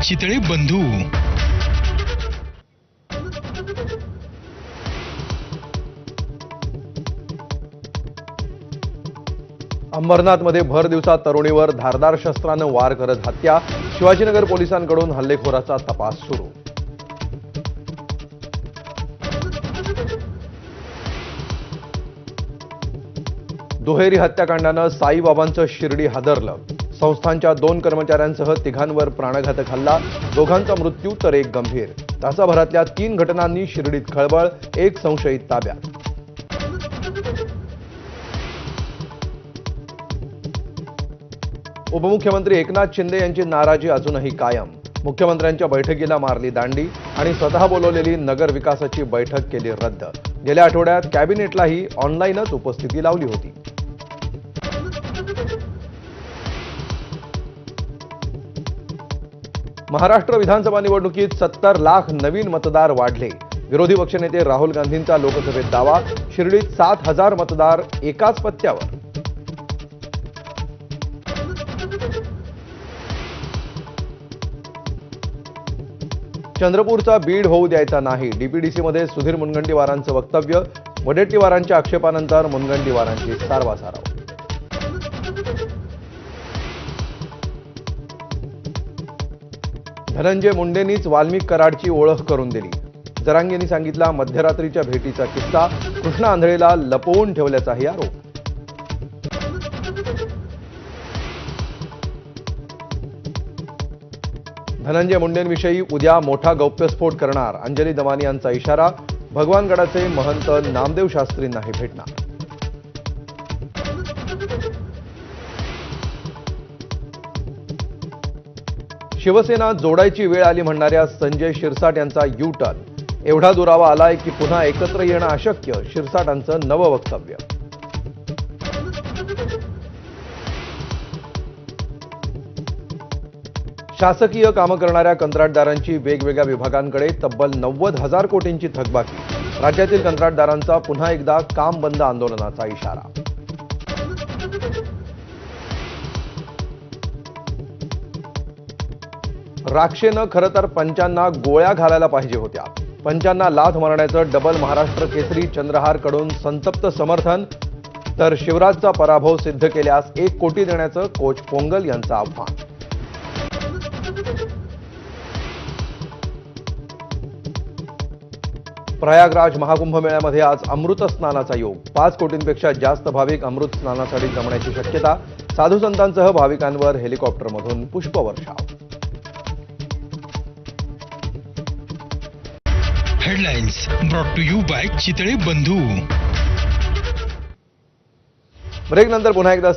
चितळे बंधू. अंबरनाथमध्ये भर दिवसात तरुणीवर धारदार शस्त्रानं वार करत हत्या. शिवाजीनगर पोलिसांकडून हल्लेखोराचा तपास सुरू. दुहेरी हत्याकांडानं साईबाबांचं शिर्डी हादरलं. संस्थांच्या 2 कर्मचाऱ्यांसह तिघांवर प्राणघातक हल्ला. दोघांचा मृत्यू तर एक गंभीर. तासाभरातल्या 3 घटनांनी शिर्डीत खळबळ. एक संशयित ताब्यात. उपमुख्यमंत्री एकनाथ शिंदे यांची नाराजी अजूनही कायम. मुख्यमंत्र्यांच्या बैठकीला मारली दांडी आणि स्वतः बोलवलेली नगर विकासाची बैठक केली रद्द. गेल्या आठवड्यात कॅबिनेटलाही ऑनलाईनच उपस्थिती लावली होती. महाराष्ट्र विधानसभा निवडणुकीत 70 लाख नवीन मतदार वाढले. विरोधी पक्षनेते राहुल गांधींचा लोकसभेत दावा. शिर्डीत 7,000 मतदार एकाच पत्त्यावर. चंद्रपूरचा बीड होऊ द्यायचा नाही. डीपीडीसीमध्ये सुधीर मुनगंटीवारांचं वक्तव्य. वडेट्टीवारांच्या आक्षेपानंतर मुनगंटीवारांची सारवासारव. धनंजय मुंडेंनीच वाल्मिक कराडची ओळख करून दिली. जरांगेंनी सांगितला मध्यरात्रीच्या भेटीचा किस्सा. कृष्णा आंधळेला लपवून ठेवल्याचाही आरोप. धनंजय मुंडेंविषयी उद्या मोठा गौप्यस्फोट करणार. अंजली दमानी यांचा इशारा. भगवानगडाचे महंत नामदेव शास्त्रींनाही भेटणार. शिवसेना जोडायची वेळ आली म्हणणाऱ्या संजय शिरसाट यांचा यू टर्न. एवढा दुरावा आलाय की पुन्हा एकत्र येणं अशक्य. शिरसाटांचं नवं वक्तव्य. शासकीय कामं करणाऱ्या कंत्राटदारांची वेगवेगळ्या विभागांकडे तब्बल 90,000 कोटींची थकबाकी. राज्यातील कंत्राटदारांचा पुन्हा एकदा काम बंद आंदोलनाचा इशारा. राक्षेनं खरं तर पंचांना गोळ्या घालायला पाहिजे होत्या. पंचांना लाथ मारण्याचं डबल महाराष्ट्र केसरी चंद्रहारकडून संतप्त समर्थन. तर शिवराजचा पराभव सिद्ध केल्यास 1 कोटी देण्याचं कोच पोंगल यांचं आव्हान. प्रयागराज महाकुंभ मेळ्यामध्ये आज अमृत स्नानाचा योग. 5 कोटींपेक्षा जास्त भाविक अमृत स्नानासाठी जमण्याची शक्यता. साधू संतांसह भाविकांवर हेलिकॉप्टरमधून पुष्पवर्षाव. Headlines brought to you by Chitale Bandhu. ब्रेकनंतर पुन्हा एकदा